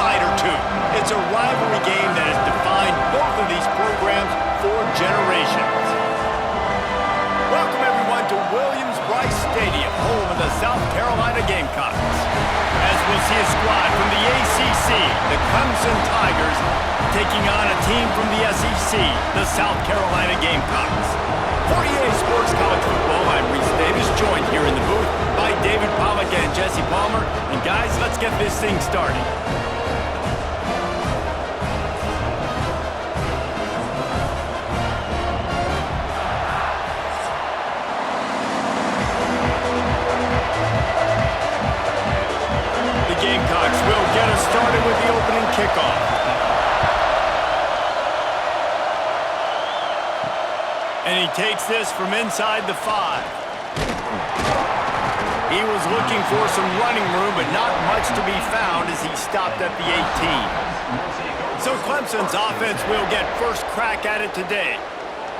night or two. It's a rivalry game that has defined both of these programs for generations. Welcome, everyone, to Williams-Brice Stadium, home of the South Carolina Gamecocks. As we'll see a squad from the ACC, the Clemson Tigers, taking on a team from the SEC, the South Carolina Gamecocks. For EA Sports College Football, I'm Reese Davis, joined here in the booth by David Pollack and Jesse Palmer. And guys, let's get this thing started. The Gamecocks will get us started with the opening kickoff. And he takes this from inside the 5. He was looking for some running room, but not much to be found as he stopped at the 18. So Clemson's offense will get first crack at it today.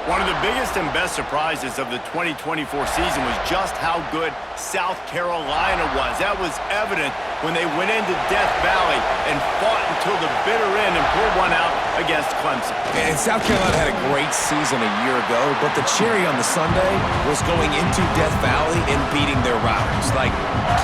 One of the biggest and best surprises of the 2024 season was just how good South Carolina was. That was evident when they went into Death Valley and fought until the bitter end and pulled one out against Clemson. And South Carolina had a great season a year ago, but the cherry on the sundae was going into Death Valley and beating their rivals. Like,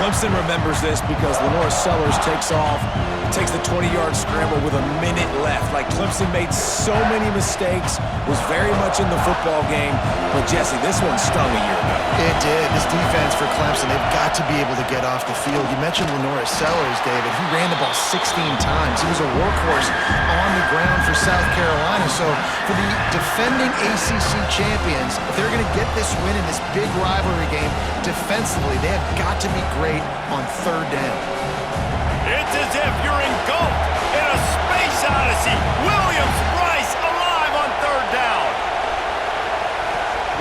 Clemson remembers this because Lenore Sellers takes the 20-yard scramble with a minute left. Like, Clemson made so many mistakes, was very much in the football game. But, Jesse, this one stung a year ago. It did. This defense for Clemson, they've got to be able to get off the field. You mentioned Lenore Sellers, David. He ran the ball 16 times. He was a workhorse on the ground for South Carolina. So for the defending ACC champions, if they're going to get this win in this big rivalry game defensively, they have got to be great on third down. It's as if you're engulfed in a space odyssey. Williams-Brice alive on third down.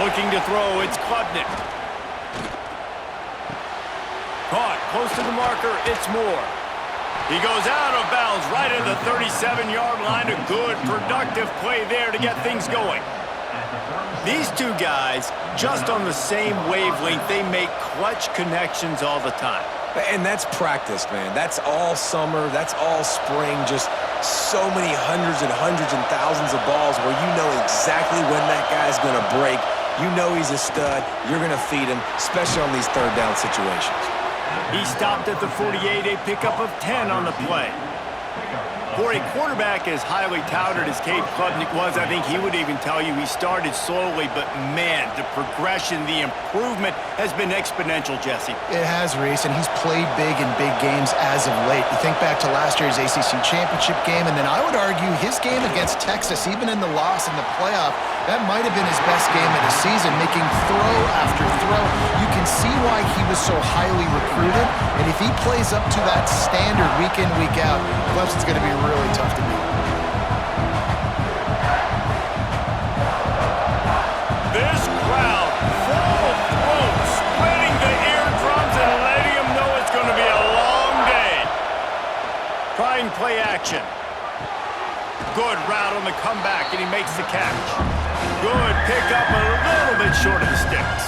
Looking to throw, it's Klubnik. Caught close to the marker, it's Moore. He goes out of bounds right at the 37-yard line. A good, productive play there to get things going. These two guys, just on the same wavelength, they make clutch connections all the time. And that's practice, man. That's all summer. That's all spring. Just so many hundreds and thousands of balls where you know exactly when that guy's going to break. You know he's a stud. You're going to feed him, especially on these third down situations. He stopped at the 48, a pickup of 10 on the play. For a quarterback as highly touted as Cade Klubnik was, I think he would even tell you he started slowly, but man, the progression, the improvement has been exponential, Jesse. It has, Reese, and he's played big in big games as of late. You think back to last year's ACC championship game, and then I would argue his game against Texas, even in the loss in the playoff, that might have been his best game of the season, making throw after throw. You can see why he was so highly recruited, and if he plays up to that standard week in, week out, Clemson's going to be really tough to beat. This crowd, full throat, spreading the eardrums and letting them know it's going to be a long day. Trying play action. Good route on the comeback, and he makes the catch. Good pickup, a little bit short of the sticks.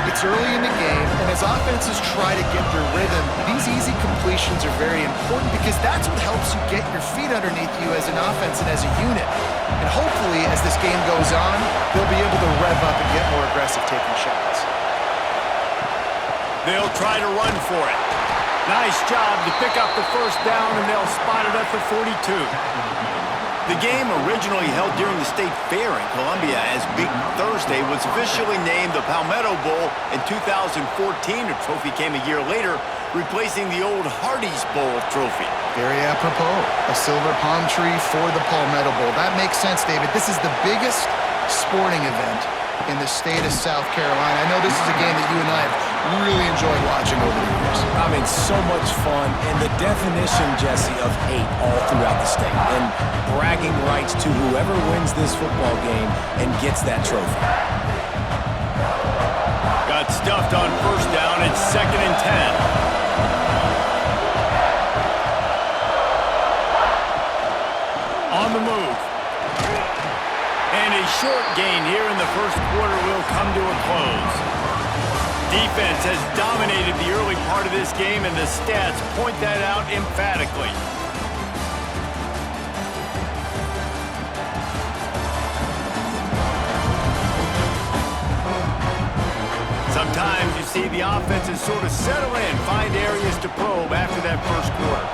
It's early in the game, and as offenses try to get their rhythm, these easy completions are very important because that's what helps you get your feet underneath you as an offense and as a unit. And hopefully, as this game goes on, they'll be able to rev up and get more aggressive taking shots. They'll try to run for it. Nice job to pick up the first down, and they'll spot it at the 42. The game, originally held during the State Fair in Columbia as Big Thursday, was officially named the Palmetto Bowl in 2014. The trophy came a year later, replacing the old Hardee's Bowl trophy. Very apropos, a silver palm tree for the Palmetto Bowl. That makes sense, David. This is the biggest sporting event in the state of South Carolina. I know this is a game that you and I have really enjoyed watching over the years. I mean, so much fun, and the definition, Jesse, of hate all throughout the state, and bragging rights to whoever wins this football game and gets that trophy. Got stuffed on first down. It's 2nd and 10. On the move. And a short gain here in the first quarter will come to a close. Defense has dominated the early part of this this game, and the stats point that out emphatically. Sometimes you see the offenses sort of settle in, find areas to probe after that first quarter.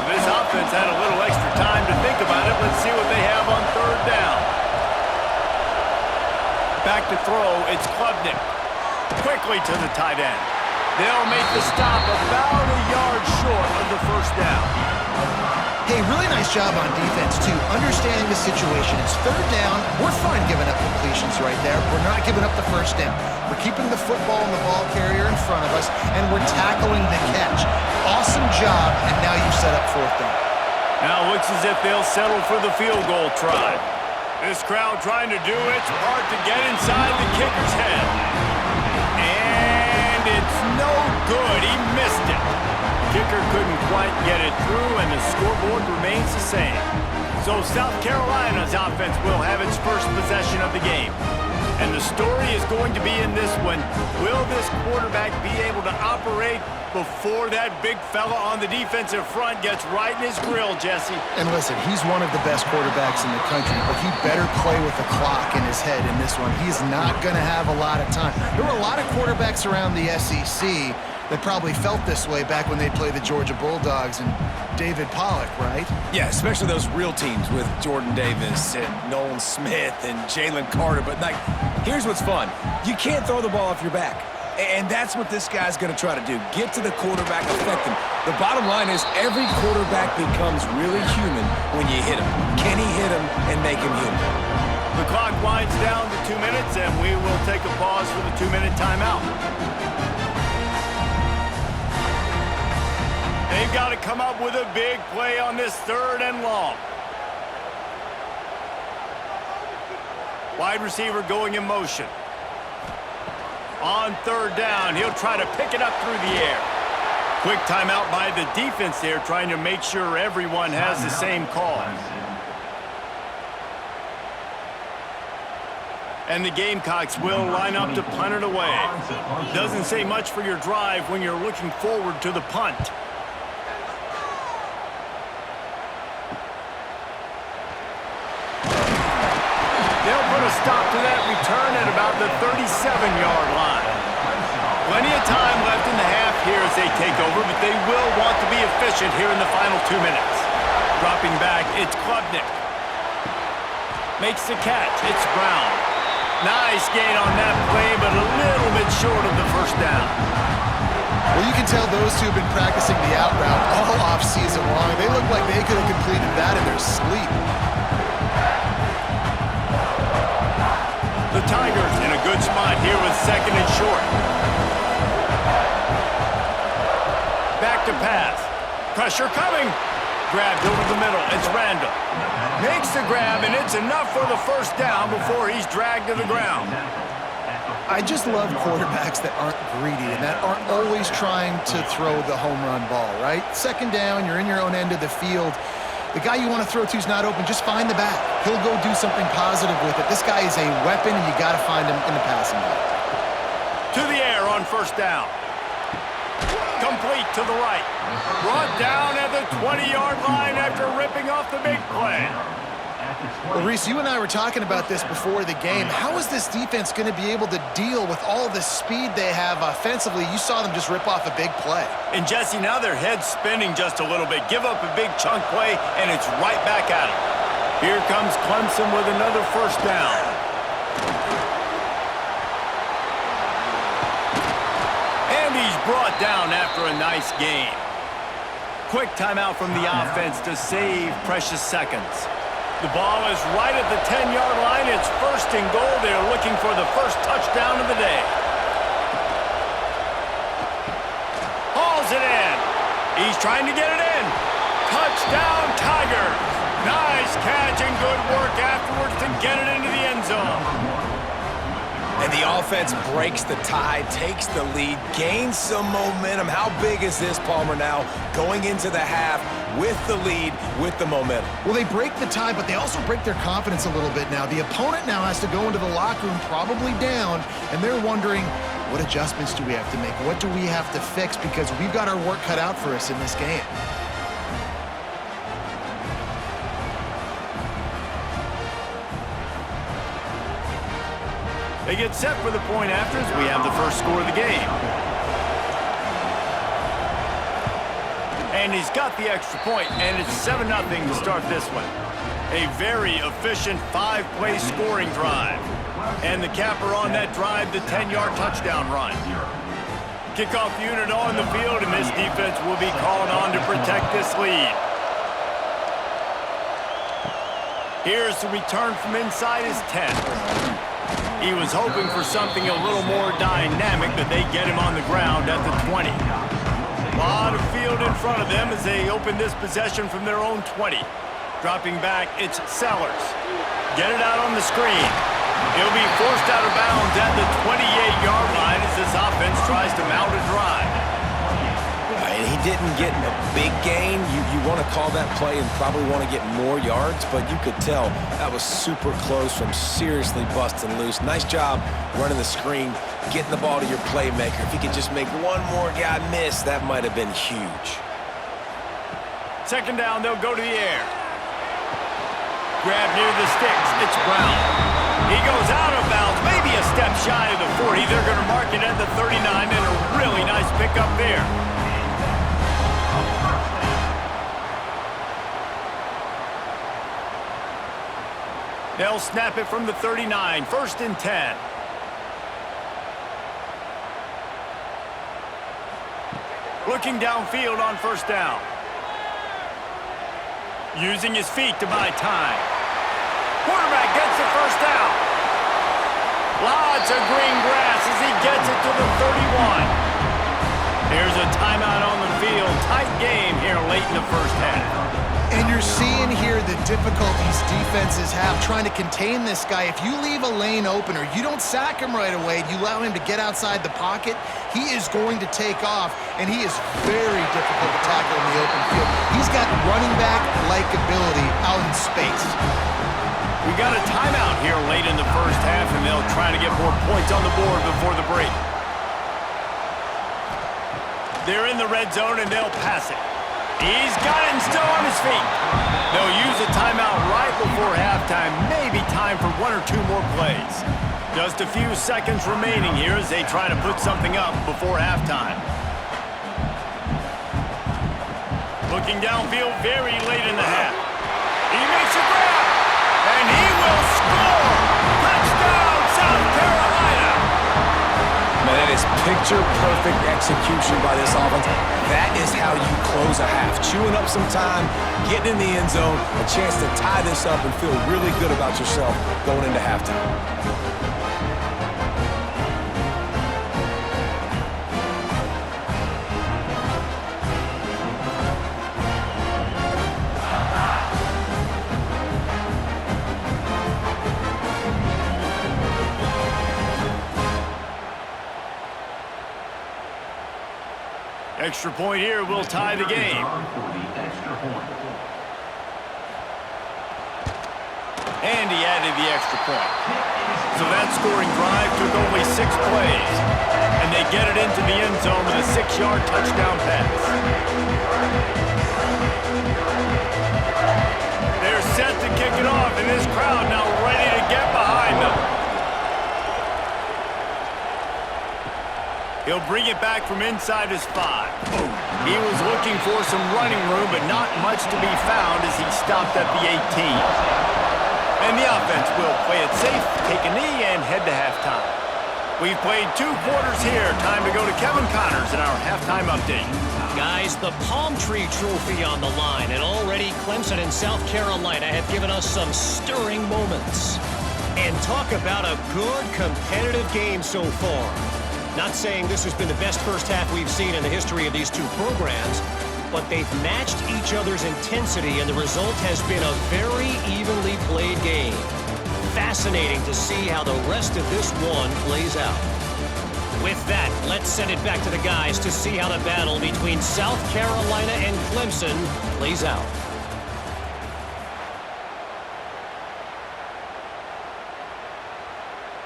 This offense had a little extra time to think about it. Let's see what they have on third down. Back to throw, it's Klubnik. Quickly to the tight end. They'll make the stop about a yard short of the first down. Hey, really nice job on defense, too, understanding the situation. It's third down. We're fine giving up completions right there. We're not giving up the first down. We're keeping the football and the ball carrier in front of us, and we're tackling the catch. Awesome job, and now you've set up fourth down. Now it looks as if they'll settle for the field goal try. This crowd trying to do its part to get inside the kicker's head. And it's no good. He missed it. Kicker couldn't quite get it through, and the scoreboard remains the same. So South Carolina's offense will have its first possession of the game. And the story is going to be in this one. Will this quarterback be able to operate before that big fella on the defensive front gets right in his grill, Jesse? And listen, he's one of the best quarterbacks in the country, but he better play with the clock in his head in this one. He's not going to have a lot of time. There were a lot of quarterbacks around the SEC that probably felt this way back when they played the Georgia Bulldogs and David Pollock, right? Yeah, especially those real teams with Jordan Davis and Nolan Smith and Jalen Carter. But, like, here's what's fun. You can't throw the ball off your back. And that's what this guy's going to try to do. Get to the quarterback, affect him. The bottom line is every quarterback becomes really human when you hit him. Can he hit him and make him human? The clock winds down to 2 minutes, and we will take a pause for the 2-minute timeout. They've got to come up with a big play on this third and long. Wide receiver going in motion. On third down, he'll try to pick it up through the air. Quick timeout by the defense there, trying to make sure everyone has the same call. And the Gamecocks will line up to punt it away. Doesn't say much for your drive when you're looking forward to the punt. They'll put a stop to that return at about the 37-yard line. Plenty of time left in the half here as they take over, but they will want to be efficient here in the final 2 minutes. Dropping back, it's Klubnik. Makes the catch, it's Brown. Nice gain on that play, but a little bit short of the first down. Well, you can tell those two have been practicing the out route all off-season long. They look like they could have completed that in their sleep. The Tigers in a good spot here with second and short. Back to pass. Pressure coming. Grabbed over the middle. It's Randall. Makes the grab, and it's enough for the first down before he's dragged to the ground. I just love quarterbacks that aren't greedy and that aren't always trying to throw the home run ball, right? Second down, you're in your own end of the field. The guy you want to throw to is not open. Just find the back. He'll go do something positive with it. This guy is a weapon, and you got to find him in the passing game. To the air on first down. Complete to the right. Brought down at the 20-yard line after ripping off the big play. Well, Reese, you and I were talking about this before the game. How is this defense going to be able to deal with all the speed they have offensively? You saw them just rip off a big play. And, Jesse, now their head's spinning just a little bit. Give up a big chunk play, and it's right back at them. Here comes Clemson with another first down. And he's brought down after a nice gain. Quick timeout from the offense to save precious seconds. The ball is right at the 10-yard line. It's first and goal. They're looking for the first touchdown of the day. Hauls it in. He's trying to get it in. Touchdown, Tigers. Nice catch and good work afterwards to get it into the end zone. And the offense breaks the tie, takes the lead, gains some momentum. How big is this, Palmer, now going into the half with the lead, with the momentum? Well, they break the tie, but they also break their confidence a little bit now. The opponent now has to go into the locker room probably down, and they're wondering, what adjustments do we have to make? What do we have to fix? Because we've got our work cut out for us in this game. They get set for the point after as we have the first score of the game. And he's got the extra point, and it's 7-0 to start this one. A very efficient 5-play scoring drive. And the capper on that drive, the 10-yard touchdown run. Kickoff unit on the field, and this defense will be called on to protect this lead. Here's the return from inside his 10. He was hoping for something a little more dynamic, but they get him on the ground at the 20. A lot of field in front of them as they open this possession from their own 20. Dropping back, it's Sellers. Get it out on the screen. He'll be forced out of bounds at the 28-yard line as this offense tries to mount a drive. And he didn't get a big gain. You want to call that play and probably want to get more yards, but you could tell that was super close from seriously busting loose. Nice job running the screen, getting the ball to your playmaker. If he could just make one more guy miss, that might have been huge. Second down, they'll go to the air. Grab near the sticks. It's Brown. He goes out of bounds, maybe a step shy of the 40. They're going to mark it at the 39, and a really nice pickup there. They'll snap it from the 39, 1st and 10. Looking downfield on first down. Using his feet to buy time. Quarterback gets the first down. Lots of green grass as he gets it to the 31. Here's a timeout on the field. Tight game here late in the first half. And you're seeing here the difficulties defenses have trying to contain this guy. If you leave a lane open or you don't sack him right away, you allow him to get outside the pocket, he is going to take off, and he is very difficult to tackle in the open field. He's got running back-like ability out in space. We got a timeout here late in the first half, and they'll try to get more points on the board before the break. They're in the red zone, and they'll pass it. He's got it and still on his feet. They'll use a timeout right before halftime. Maybe time for 1 or 2 more plays. Just a few seconds remaining here as they try to put something up before halftime. Looking downfield very late in the half. He makes a grab, and he will score! Touchdown, South Carolina! Man, that is picture-perfect execution by this offense. That is how you close a half. Chewing up some time, getting in the end zone, a chance to tie this up and feel really good about yourself going into halftime. Extra point here will tie the game. And he added the extra point. So that scoring drive took only 6 plays. And they get it into the end zone with a 6-yard touchdown pass. They're set to kick it off, and this crowd now ready to get behind them. He'll bring it back from inside his 5. He was looking for some running room, but not much to be found as he stopped at the 18. And the offense will play it safe, take a knee, and head to halftime. We've played 2 quarters here. Time to go to Kevin Connors in our halftime update. Guys, the Palm Tree Trophy on the line, and already Clemson and South Carolina have given us some stirring moments. And talk about a good competitive game so far. Not saying this has been the best first half we've seen in the history of these 2 programs, but they've matched each other's intensity, and the result has been a very evenly played game. fascinating to see how the rest of this one plays out. With that, let's send it back to the guys to see how the battle between South Carolina and Clemson plays out.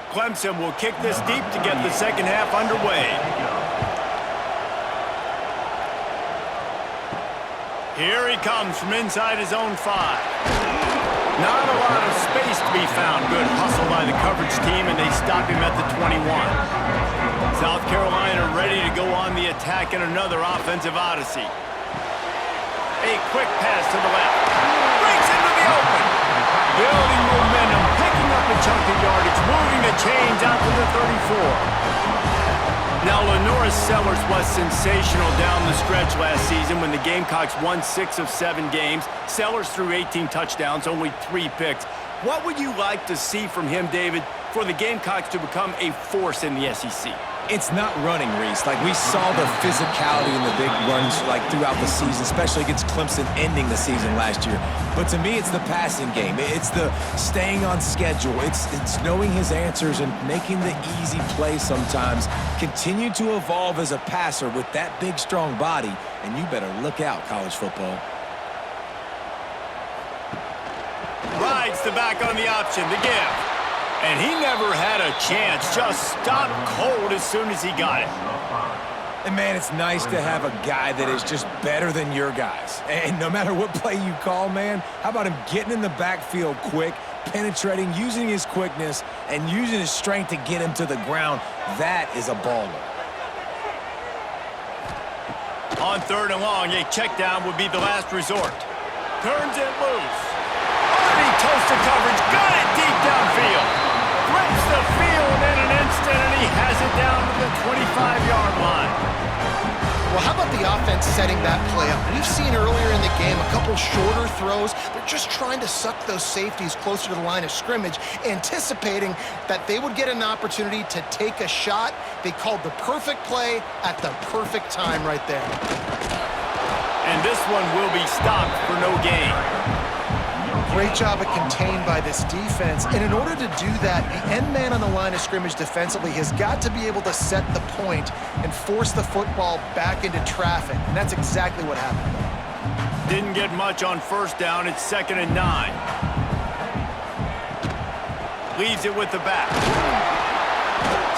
Clemson will kick this deep to get the second half underway. Here he comes from inside his own 5. Not a lot of space to be found. Good hustle by the coverage team, and they stop him at the 21. South Carolina ready to go on the attack in another offensive odyssey. A quick pass to the left. Breaks into the open. Building momentum, picking up a chunk of yardage, moving the chains out to the 34. Now, Lenore's Sellers was sensational down the stretch last season when the Gamecocks won 6 of 7 games. Sellers threw 18 touchdowns, only 3 picks. What would you like to see from him, David, for the Gamecocks to become a force in the SEC? It's not running, Reese. Like, we saw the physicality in the big runs, like, throughout the season, especially against Clemson ending the season last year. But to me, it's the passing game. It's the staying on schedule. It's knowing his answers and making the easy play sometimes. Continue to evolve as a passer with that big, strong body, and you better look out, college football. Rides the back on the option, the give. And he never had a chance, just stopped cold as soon as he got it. And, man, it's nice to have a guy that is just better than your guys. And no matter what play you call, man, how about him getting in the backfield quick, penetrating, using his quickness, and using his strength to get him to the ground? That is a baller. On 3rd and long, a check down would be the last resort. Turns it loose. Already toasted coverage, got it deep downfield. Rips the field in an instant, and he has it down to the 25-yard line. Well, how about the offense setting that play up? We've seen earlier in the game a couple shorter throws. They're just trying to suck those safeties closer to the line of scrimmage, anticipating that they would get an opportunity to take a shot. They called the perfect play at the perfect time right there. And this one will be stopped for no gain. Great job of contained by this defense. And in order to do that, the end man on the line of scrimmage defensively has got to be able to set the point and force the football back into traffic. And that's exactly what happened. Didn't get much on 1st down. It's 2nd and 9. Leaves it with the back.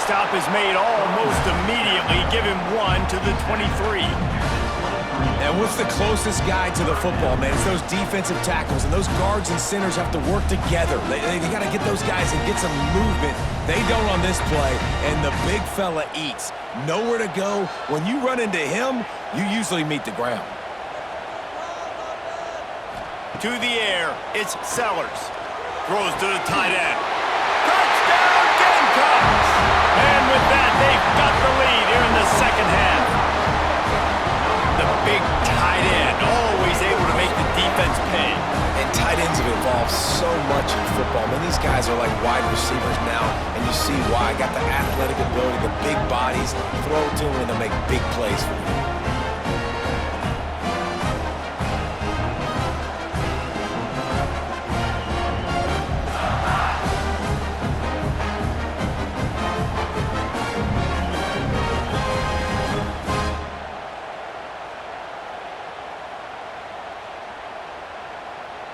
Stop is made almost immediately. Give him 1 to the 23. And what's the closest guy to the football, man? It's those defensive tackles, and those guards and centers have to work together. They got to get those guys and get some movement. They don't on this play, and the big fella eats. Nowhere to go. When you run into him, you usually meet the ground. To the air, it's Sellers. Throws to the tight end. Touchdown, Gamecocks! And with that, they've got the lead here in the second half. The big tight end, always able to make the defense pay. And tight ends have evolved so much in football. I mean, these guys are like wide receivers now, and you see why. Got the athletic ability, the big bodies, throw to them, and they'll make big plays for you.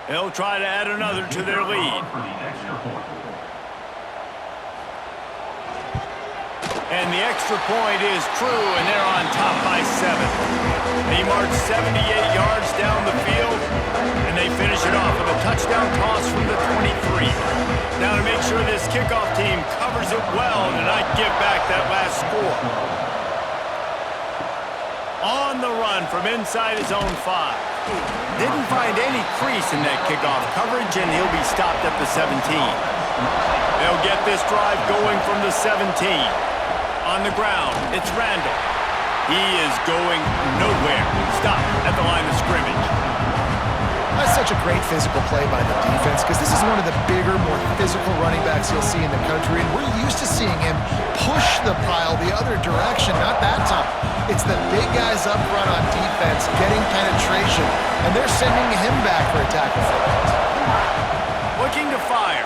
They'll try to add another to their lead. And the extra point is true, and they're on top by 7. They march 78 yards down the field, and they finish it off with a touchdown toss from the 23. Now to make sure this kickoff team covers it well and not give back that last score. On the run from inside his own 5. Didn't find any crease in that kickoff coverage, and he'll be stopped at the 17. They'll get this drive going from the 17. On the ground, it's Randall. He is going nowhere. Stop at the line of scrimmage. That's such a great physical play by the defense because this is one of the bigger, more physical running backs you'll see in the country, and we're used to seeing him push the pile the other direction, not that time. It's the big guys up front on defense getting penetration, and they're sending him back for a tackle for that. Looking to fire.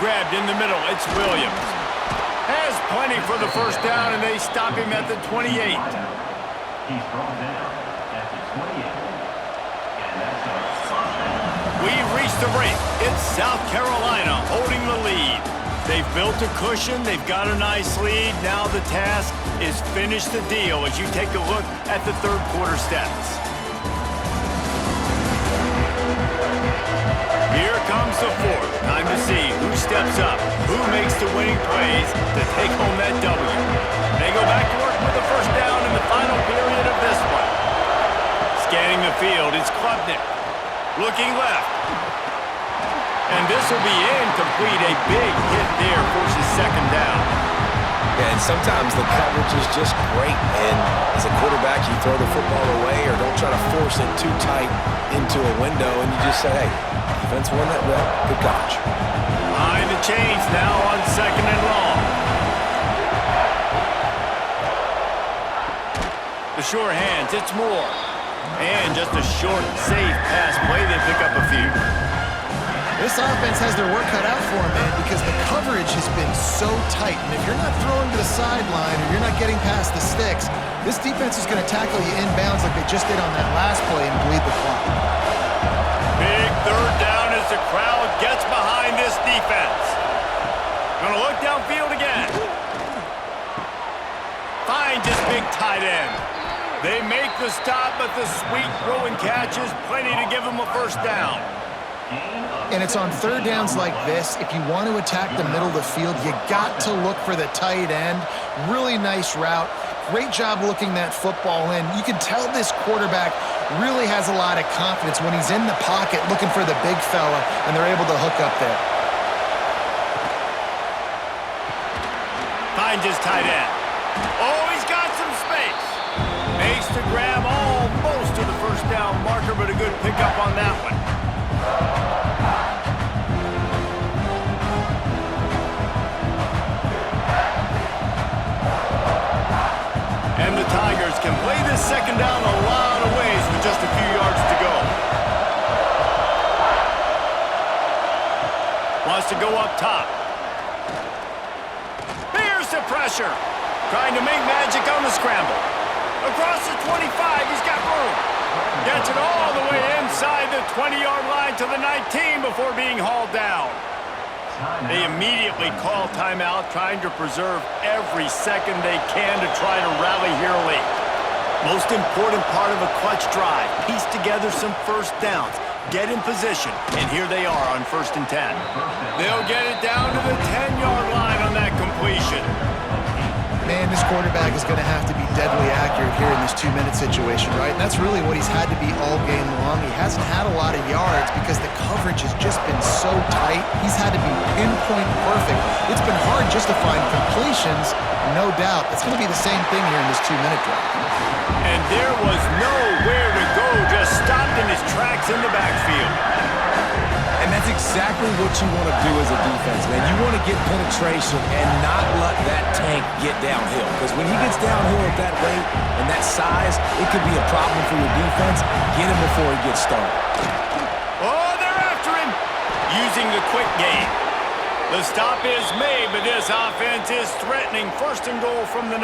grabbed in the middle. It's Williams. Has plenty for the first down, and they stop him at the 28. He's brought down at the 28. And that's a We've reached the break. It's South Carolina holding the lead. They've built a cushion. They've got a nice lead. Now the task is finish the deal as you take a look at the third quarter stats. Here comes the fourth. Time to see who steps up, who makes the winning plays to take home that W. They go back to work with the first down in the final period of this one. Scanning the field, it's Klubnik. Looking left. And this will be incomplete. A big hit there forces second down. Yeah, and sometimes the coverage is just great. And as a quarterback, you throw the football away or don't try to force it too tight into a window, and you just say, hey, defense won that rep. Good coverage. Behind the chains now on second and long. The sure hands, it's Moore. And just a short, safe pass play. They pick up a few. This offense has their work cut out for them, man, because the coverage has been so tight. And if you're not throwing to the sideline or you're not getting past the sticks, this defense is going to tackle you inbounds like they just did on that last play and bleed the clock. Big third down as the crowd gets behind this defense. Gonna look downfield again. Finds his big tight end. They make the stop, but the sweet throw and catch is plenty to give them a first down. And it's on third downs like this. If you want to attack the middle of the field, you got to look for the tight end. Really nice route. Great job looking that football in. You can tell this quarterback really has a lot of confidence when he's in the pocket looking for the big fella, and they're able to hook up there. Finds his tight end. Oh, he's got some space. Makes the grab almost to the first down marker, but a good pickup on that one. And the Tigers can play this second down a lot of ways with just a few yards to go. Wants to go up top. Here's the pressure. Trying to make magic on the scramble. Across the 25, he's got room. Gets it all the way inside the 20-yard line to the 19 before being hauled down. They immediately call timeout, trying to preserve every second they can to try to rally here late. Most important part of a clutch drive, piece together some first downs, get in position, and here they are on 1st and 10. They'll get it down to the 10-yard line on that completion. Man, this quarterback is going to have to be deadly accurate here in this 2-minute situation, right? And that's really what he's had to be all game long. He hasn't had a lot of yards because the coverage has just been so tight. He's had to be pinpoint perfect. It's been hard just to find completions, no doubt. It's going to be the same thing here in this 2-minute drive. And there was nowhere to go, just stopped in his tracks in the backfield. And that's exactly what you want to do as a defense, man. You want to get penetration and not let that tank get downhill. Because when he gets downhill at that rate and that size, it could be a problem for your defense. Get him before he gets started. Oh, they're after him. Using the quick game. The stop is made, but this offense is threatening 1st and goal from the 9.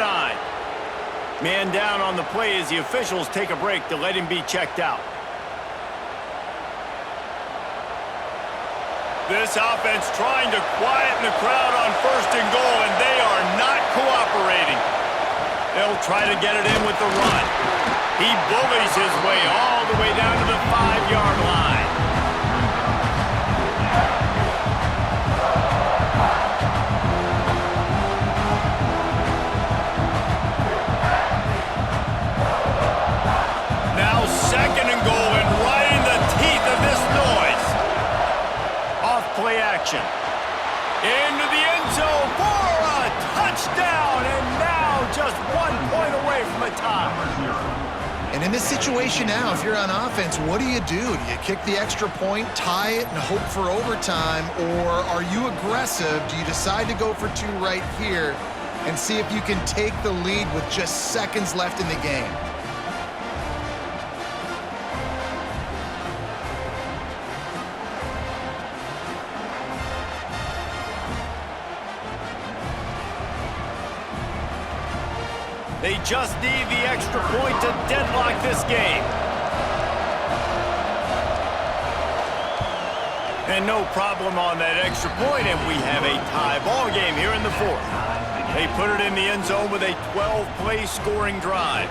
Man down on the play as the officials take a break to let him be checked out. This offense trying to quieten the crowd on 1st and goal, and they are not cooperating. They'll try to get it in with the run. He bullies his way all the way down to the 5-yard line. Now 2nd and goal, and right in the teeth of this noise. Play action. Into the end zone for a touchdown, and now just 1 point away from a tie. And in this situation now, if you're on offense, what do? Do you kick the extra point, tie it, and hope for overtime, or are you aggressive? Do you decide to go for 2 right here and see if you can take the lead with just seconds left in the game? just need the extra point to deadlock this game. And no problem on that extra point, and we have a tie ball game here in the fourth. They put it in the end zone with a 12-play scoring drive.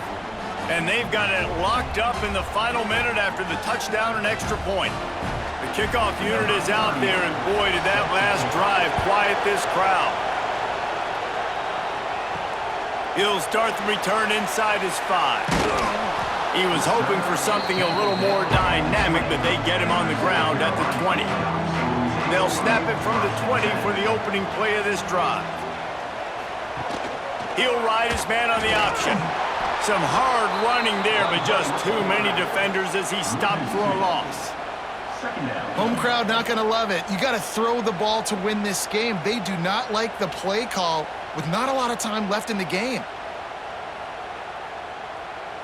And they've got it locked up in the final minute after the touchdown and extra point. The kickoff unit is out there, and boy, did that last drive quiet this crowd. He'll start the return inside his 5. He was hoping for something a little more dynamic, but they get him on the ground at the 20. They'll snap it from the 20 for the opening play of this drive. He'll ride his man on the option. Some hard running there, but just too many defenders as he stopped for a loss. Home crowd not going to love it. You got to throw the ball to win this game. They do not like the play call with not a lot of time left in the game.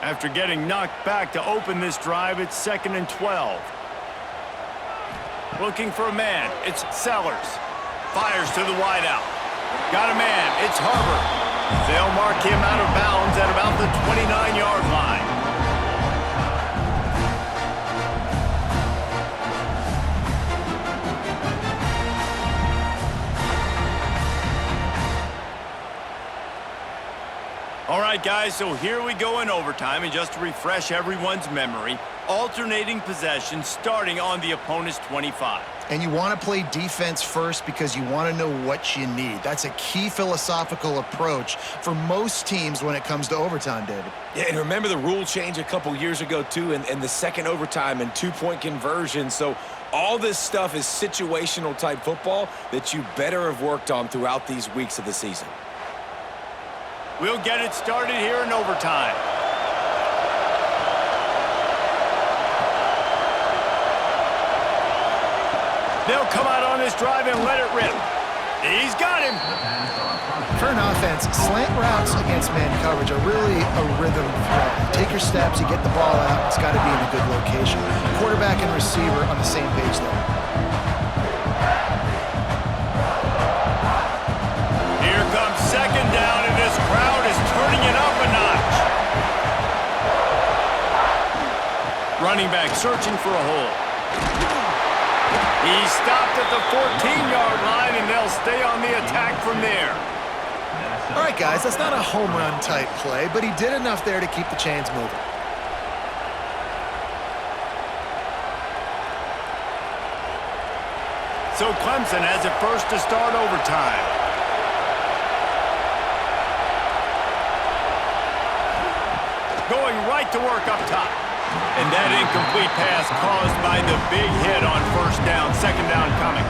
After getting knocked back to open this drive, it's 2nd and 12. Looking for a man. It's Sellers. Fires to the wideout. Got a man. It's Harbor. They'll mark him out of bounds at about the 29-yard line. All right, guys, so here we go in overtime, and just to refresh everyone's memory, alternating possession starting on the opponent's 25. And you want to play defense first because you want to know what you need. That's a key philosophical approach for most teams when it comes to overtime, David. Yeah, and remember the rule change a couple years ago, too, and the second overtime and two-point conversion. So all this stuff is situational-type football that you better have worked on throughout these weeks of the season. We'll get it started here in overtime. They'll come out on this drive and let it rip. He's got him. For an offense, slant routes against man coverage are really a rhythm threat. You take your steps, you get the ball out, it's got to be in a good location. Quarterback and receiver on the same page there. Here comes 2nd down, and this crowd is turning it up a notch. Running back searching for a hole. He stopped at the 14-yard line, and they'll stay on the attack from there. All right, guys, that's not a home run type play, but he did enough there to keep the chains moving. So Clemson has it first to start overtime. Going right to work up top. And that incomplete pass caused by the big hit on 1st down, 2nd down coming.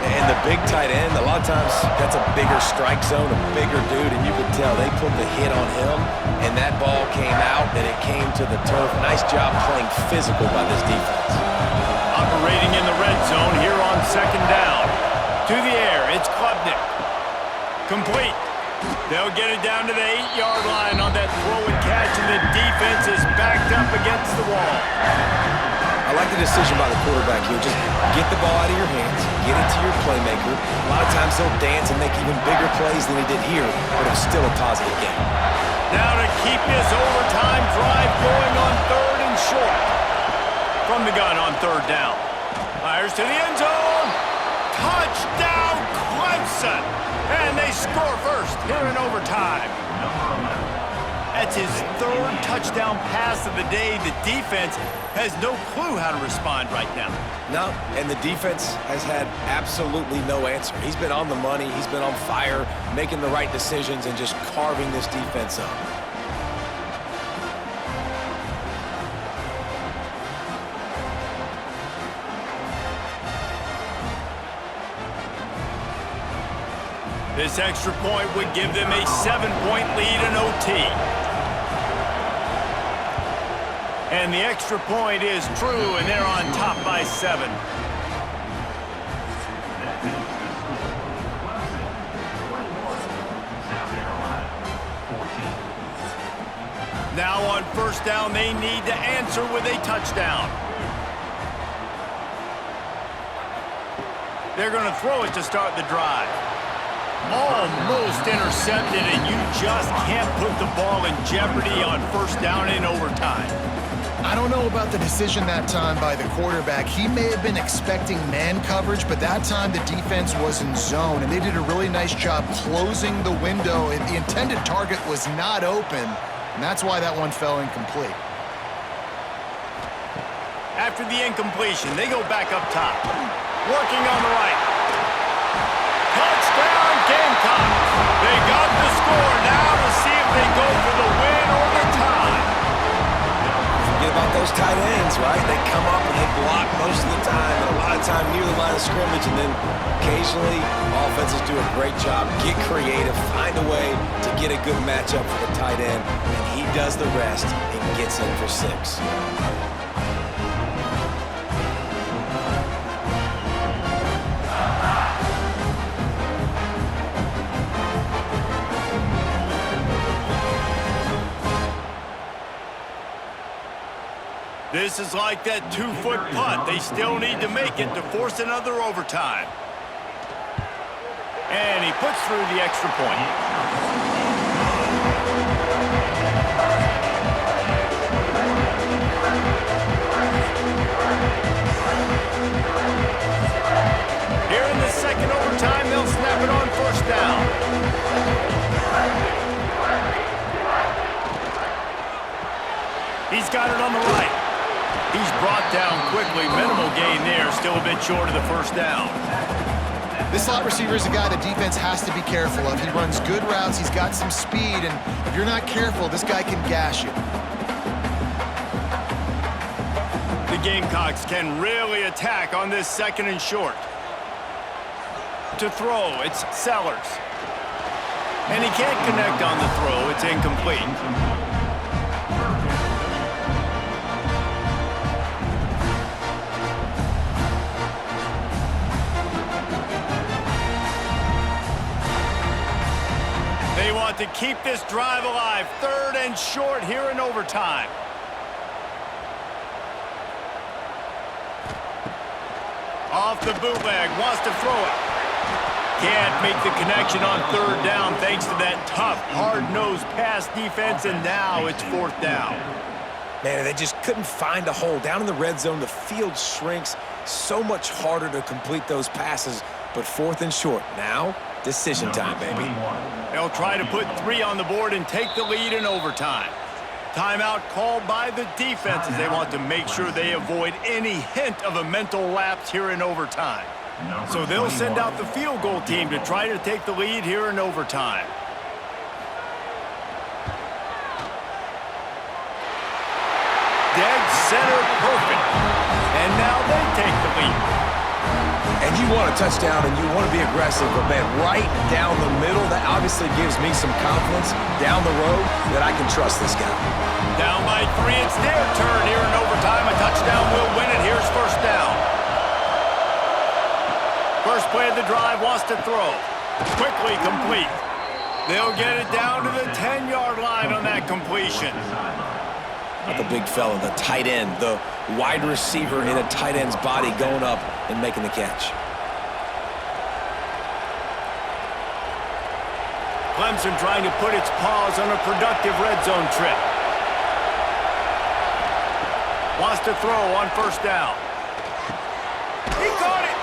And the big tight end, a lot of times that's a bigger strike zone, a bigger dude, and you could tell they put the hit on him, and that ball came out, and it came to the turf. Nice job playing physical by this defense. Operating in the red zone here on 2nd down. To the air, it's Klubnik. Complete. They'll get it down to the 8-yard line on that throw and catch, and the defense is backed up against the wall. I like the decision by the quarterback here. Just get the ball out of your hands, get it to your playmaker. A lot of times he'll dance and make even bigger plays than he did here, but it was still a positive game. Now to keep this overtime drive going on 3rd and short. From the gun on 3rd down. Fires to the end zone. Touchdown, Clemson! And they score first here in overtime. That's his 3rd touchdown pass of the day. The defense has no clue how to respond right now. No, and the defense has had absolutely no answer. He's been on the money. He's been on fire, making the right decisions and just carving this defense up. This extra point would give them a 7-point lead in OT. And the extra point is true, and they're on top by 7. Now on 1st down, they need to answer with a touchdown. They're going to throw it to start the drive. Almost intercepted, and you just can't put the ball in jeopardy on first down in overtime. I don't know about the decision that time by the quarterback. He may have been expecting man coverage, but that time the defense was in zone, and they did a really nice job closing the window. The intended target was not open, and that's why that one fell incomplete. After the incompletion, they go back up top. Working on the right. Touchdown, Gamecocks! They got the score. Now to see if they go for the win or the tie. Forget about those tight ends, right? They come up and they block most of the time, and a lot of time near the line of scrimmage, and then occasionally offenses do a great job, get creative, find a way to get a good matchup for the tight end, and he does the rest and gets in for 6. This is like that 2-foot putt. They still need to make it to force another overtime. And he puts through the extra point. Here in the second overtime, they'll snap it on first down. He's got it on the right. He's brought down quickly. Minimal gain there. Still a bit short of the first down. This slot receiver is a guy the defense has to be careful of. He runs good routes. He's got some speed, and if you're not careful, this guy can gash you. The Gamecocks can really attack on this second and short. To throw, it's Sellers. And he can't connect on the throw. It's incomplete. They want to keep this drive alive. Third and short here in overtime. Off the bootleg, wants to throw it. Can't make the connection on third down thanks to that tough, hard-nosed pass defense, and now it's fourth down. Man, they just couldn't find a hole. Down in the red zone, the field shrinks. So much harder to complete those passes, but fourth and short. Now, decision time, baby. They'll try to put 3 on the board and take the lead in overtime. Timeout called by the defense as they want to make sure they avoid any hint of a mental lapse here in overtime. So they'll send out the field goal team to try to take the lead here in overtime. Dead center perfect. And now they take the lead. And you want a touchdown and you want to be aggressive, but man, right down the middle, that obviously gives me some confidence down the road that I can trust this guy. Down by 3, it's their turn here in overtime. A touchdown will win it. Here's first down. First play of the drive, wants to throw. Quickly complete. They'll get it down to the 10-yard line on that completion. Not the big fella, the tight end, the wide receiver in a tight end's body going up and making the catch. Clemson trying to put its paws on a productive red zone trip. Wants to throw on first down. He caught it!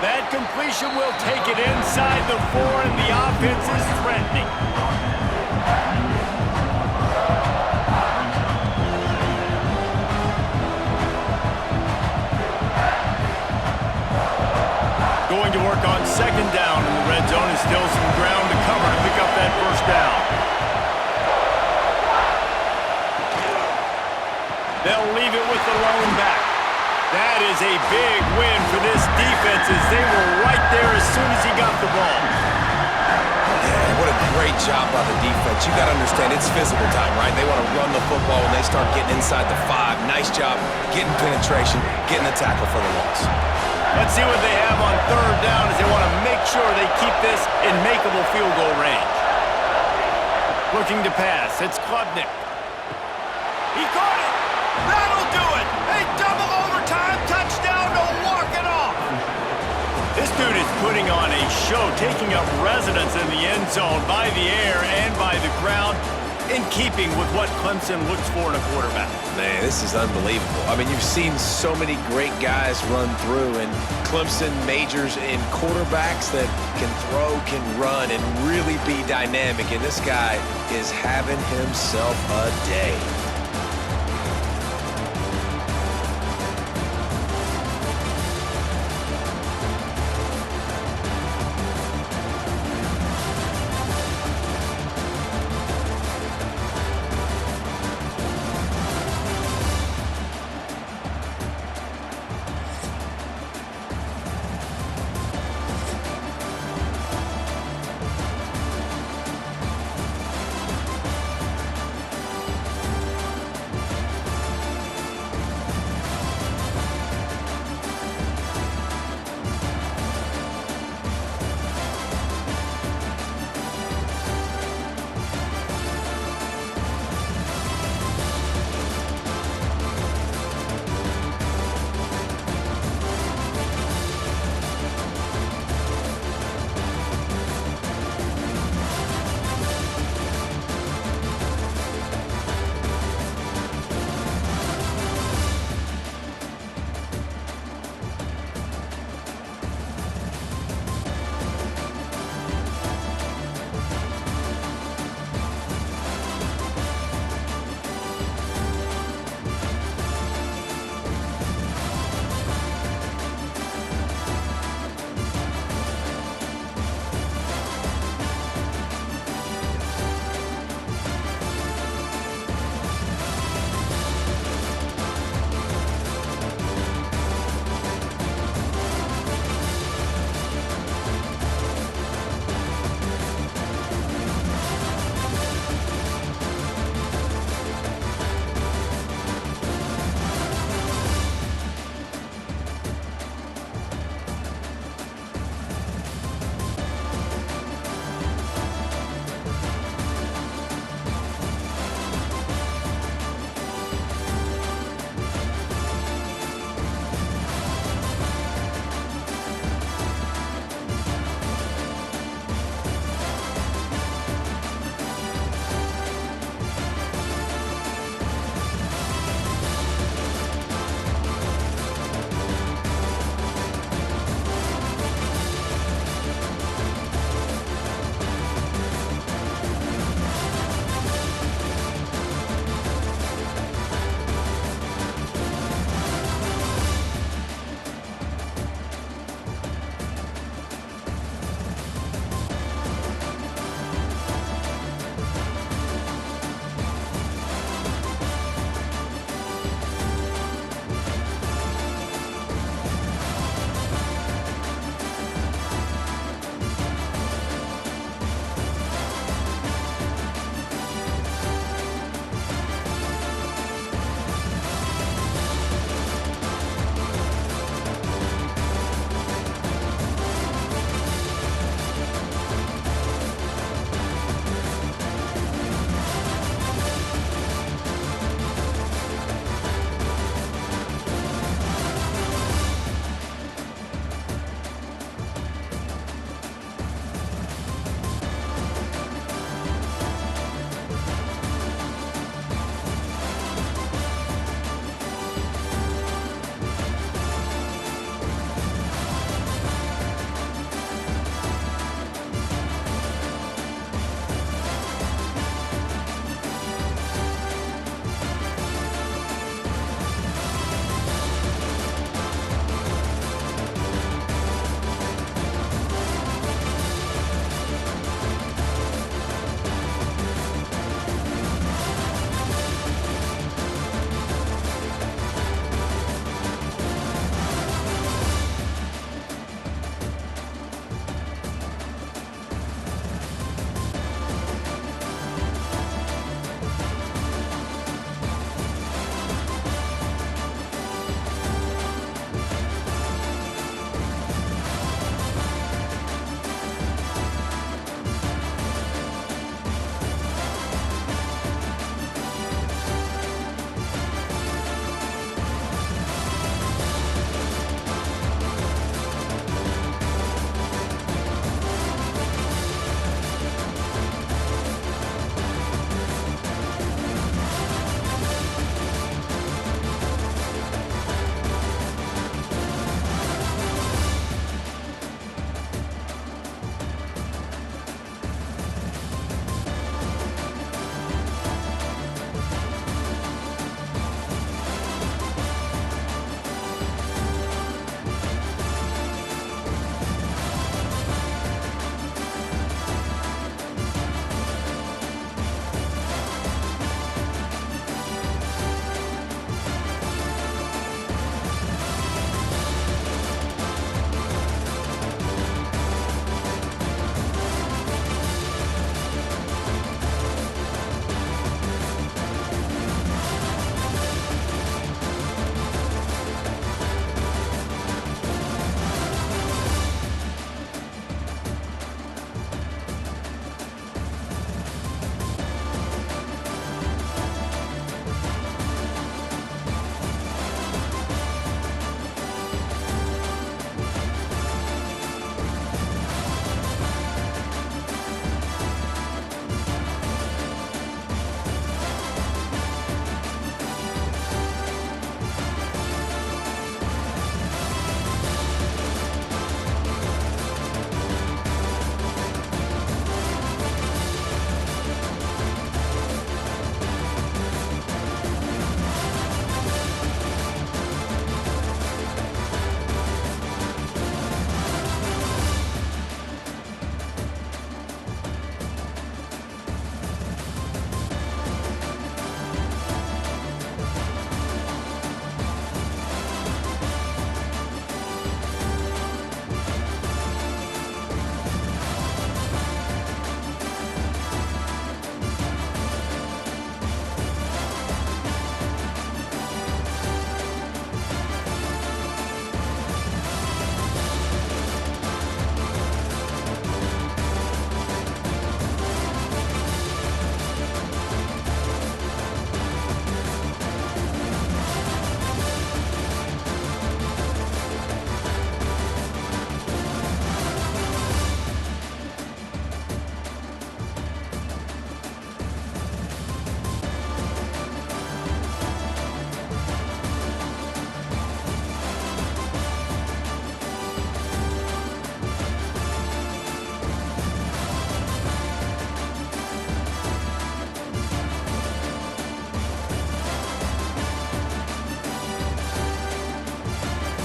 That completion will take it inside the 4, and the offense is threatening. Going to work on second down in the red zone, and still some ground to cover to pick up that first down. They'll leave it with the lone back. That is a big win for this defense as they were right there as soon as he got the ball. Yeah, what a great job by the defense. You got to understand, it's physical time, right? They want to run the football when they start getting inside the 5. Nice job getting penetration, getting the tackle for the loss. Let's see what they have on third down as they want to make sure they keep this in makeable field goal range. Looking to pass, it's Klubnik. He caught it! That'll do it! A double overtime touchdown to walk it off! This dude is putting on a show, taking up residence in the end zone by the air and by the ground, in keeping with what Clemson looks for in a quarterback. Man, this is unbelievable. I mean, you've seen so many great guys run through, and Clemson majors in quarterbacks that can throw, can run, and really be dynamic, and this guy is having himself a day.